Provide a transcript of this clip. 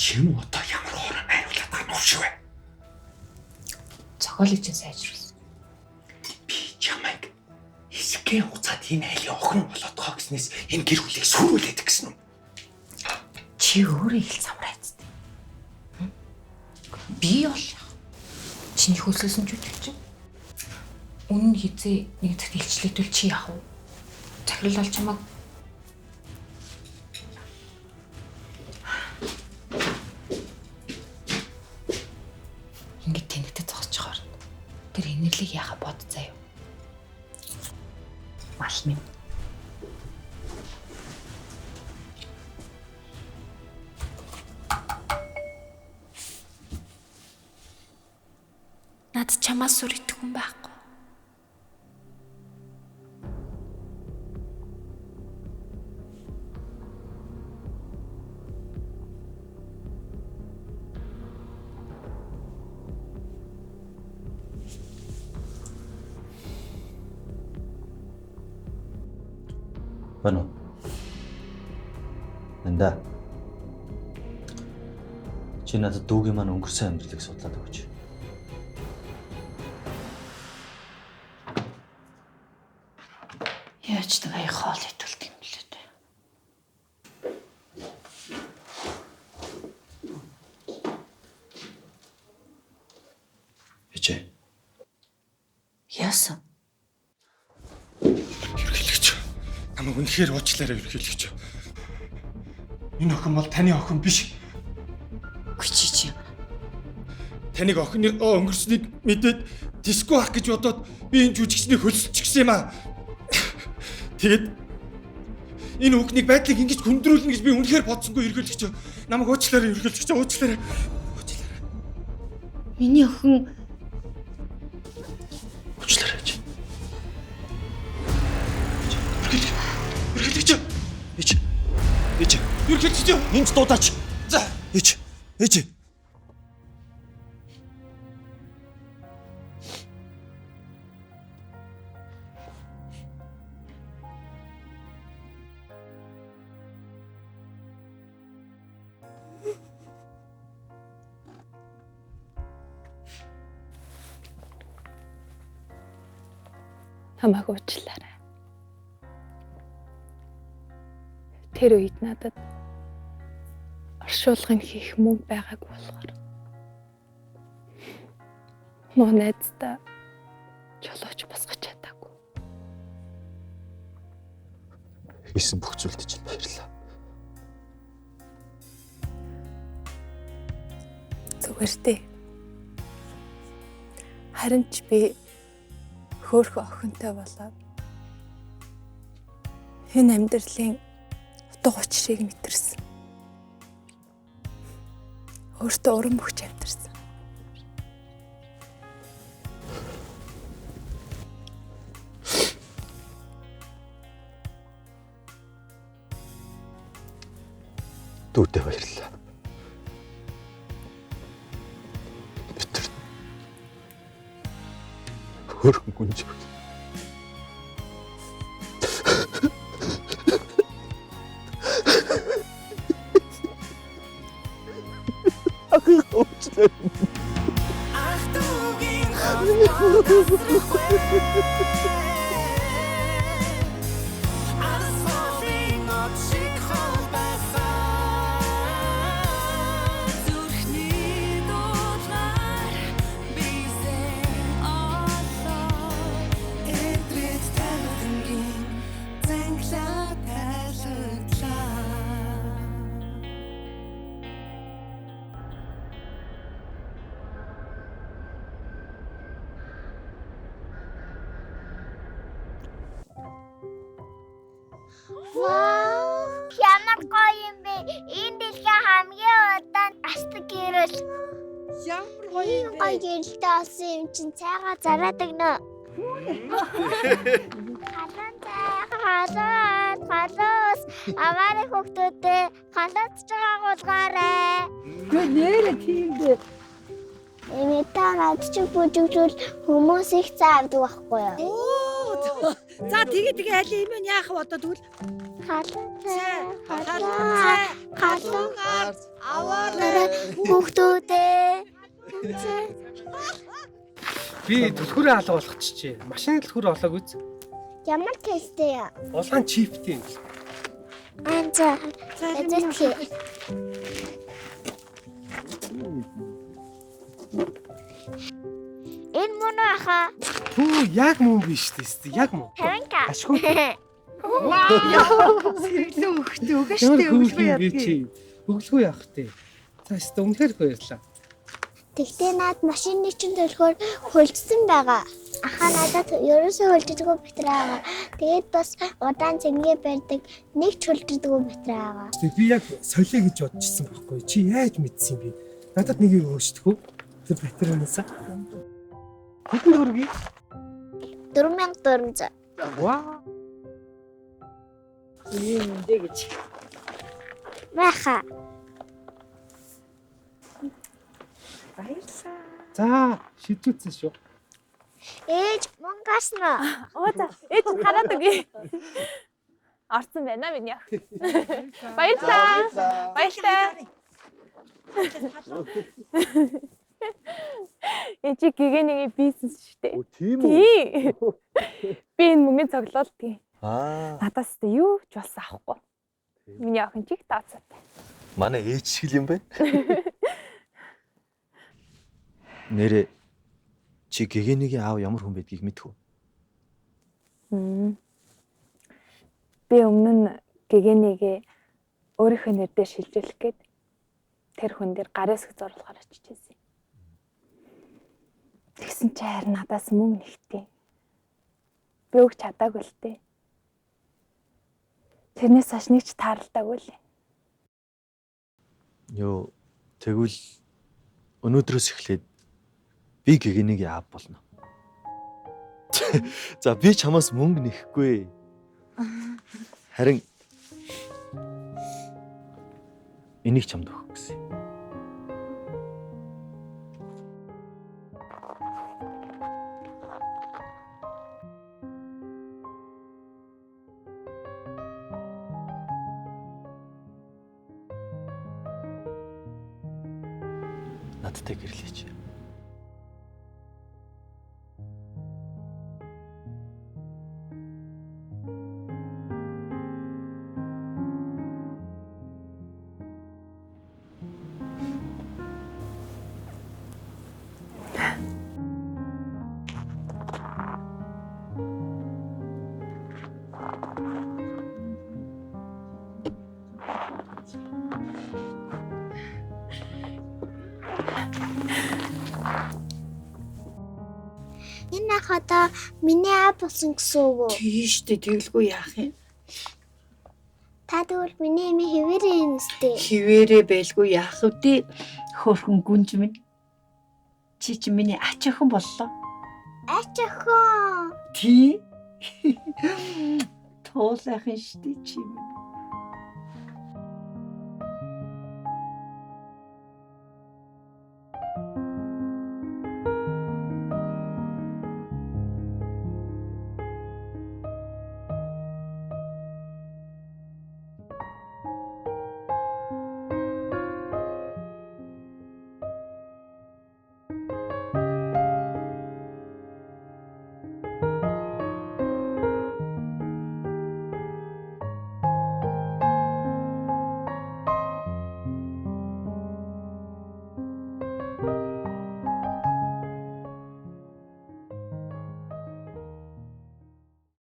Чим одоо ямар хоороо найруулаад байгаа нууш вэ? Цохиолыг сайжруулсан. Би чамайг эсгэн хуцаад энэ айлын охин болоод байгаа гэснээс энэ гэр бүлийг сүрүүлээд гэсэн үү? Чи өөрөө их самрайцтай. Би бол чиний хөлсөөсөн ч үгүй чинь. Үнэн хизээ нэг дахь илчлэгдвэл чи яах вэ? Захирлал чамаг ингээд тэнэгтэй зогсож байгаа юм. Тэр энэрлийг яхаа бод заяа. Мал минь. Над чамаас сүр идэх хүн байхгүй. Бано. Нанда. Чи надад дүүгийн маань өнгөрсөн амьдралыг судлаад өгөөч. Яаж нэг аяа хоол идүүлдэг юм лээ дээ. Ичээ. Яасан? Ерхийлэгч. Намайг үнэхээр уучлаарай ерхийлэгч. Энэ охин бол таны охин биш. Чи. Таныг охины өнгөрснийг мэдээд диско ах гэж бодоод би энэ жүжигчнийг хөлсөлчихсөн юм аа. Тэгэд энэ хүүхнийг байдлыг ингэж хүндрүүлнэ гэж би үнэхээр бодсонгүй ерхийлэгч. Намайг уучлаарай ерхийлэгч. Уучлаарай. Миний охин Уучлаарай гэж. Ерхийлэгч. Ич. Ерхийлэгч. Энд дуудаач. За. Ич. Намайг уучлаарай. Тэр үед надад оршуулгын хийх мөнгө байгаагүй болохоор муу найздаа жолооч босгож чадаагүй. Хийсэн бүх зүйлд чинь баярлалаа. Зүгээр дээ. Харин ч би хөөрхөн охинтой болоод энэ амьдралын утга учирыг мэдэрсэн. Өөртөө уран өгч амьдэрсэн. Дүүтэй баярлалаа. Битэр хөрхөн гүнж. Ямар гоё юм бэ? Энэ дэлхийн хамгийн удаан астаг гэрэл. Ямар гоё юм бэ? Гоё гэрэлтэй олсон юм чинь цайгаа зараад өгнө. Халуус. Аваарай хүүхдүүдээ халууц жагаа гулгаарай. Нэрэ тийм дээ. Эмэтэ над чинь бүжигжүүл хүмүүс их цаавдаг байхгүй юу? За тэгээ аль юм яах вэ одоо тэгвэл? Халууц. Халуун гарц аваарай хүүхдүүдээ. Би түлхүүрээ алга болгочихжээ. Машины түлхүүр олоог үз. Ямар тесттэй яа? Улаан чиптэй юм. Анзаа. Эзэхий. Энэ мөн аха. Түү яг мөн биш тест. Яг мөн. Ханка. Ашгүй. Сэргэлэн өгтөө өгөөштэй өглөө ядгийг. Өглөө явах тий. За өстө үнэхээр баярлаа. Тэгтээ наад машины чинь төлөхөөр хөлжсөн байгаа. Ахаа надад ерөөсөө хөлждөггүй бэтрээ. Тэгээд бас удаан цэнгээ барьдаг нэг ч хөлждөггүй бэтрээ байгаа. Би яг солио гэж бодчихсон байхгүй. Чи яаж мэдсэн юм бэ? Надад нэг юм өгөөчдөх үү? Тэр батареянасаа. Хэдэн төгрөг? 4400. Ваа. Ийм дэ гэж. Баха. Баярлалаа. За, шийдвэцсэн шүү. Ээж мангасна. Оо за ээж нь хараад өгье. Орсон байна миний ах. Баярлалаа. Баярлалаа. Эжи гэгэний бизнес шүү дээ. Оо тийм үү? Тий. Би энэ мөнгөний цоглуултыг. Аа. Надаас тэ юу ч болсон авахгүй. Миний охин чиг тооцоотой. Манай ээж шиг юм байна. Нэрэ чи гэгэнийг аав ямар хүн байдгийг мэдв үү? Би өмнө нь гэгэнийг өөрийнхөө нэрээр шилжүүлэх гээд тэр хүн дээр гарын хэсэг зурлахаар очижсэн. Тэгсэн чи харин надаас мөнгө нэгтээ. Би өгч чадаагүй л дээ. Тэрнээс хойш нэг ч тааралдаагүй л. Йоо, тэгвэл өнөөдрөөс эхлээд би гэгэнийг аав болно. За би чамаас мөнгө нэхгүй. Харин энийг чамд өгөх гэсэн. Надтай гэрлээч. Энэ ах одоо миний аав болсон гэсэн үг үү? Тийштэй тэгэлгүй яах юм? Та тэгвэл миний эми хэвээрээ юм өстэй. Хിവэрэ байлгүй яах вэ? Хөөрхөн гүнж минь. Чи чи миний ач охин боллоо. Ач охин. Тий. Тоолайхан штий чи минь.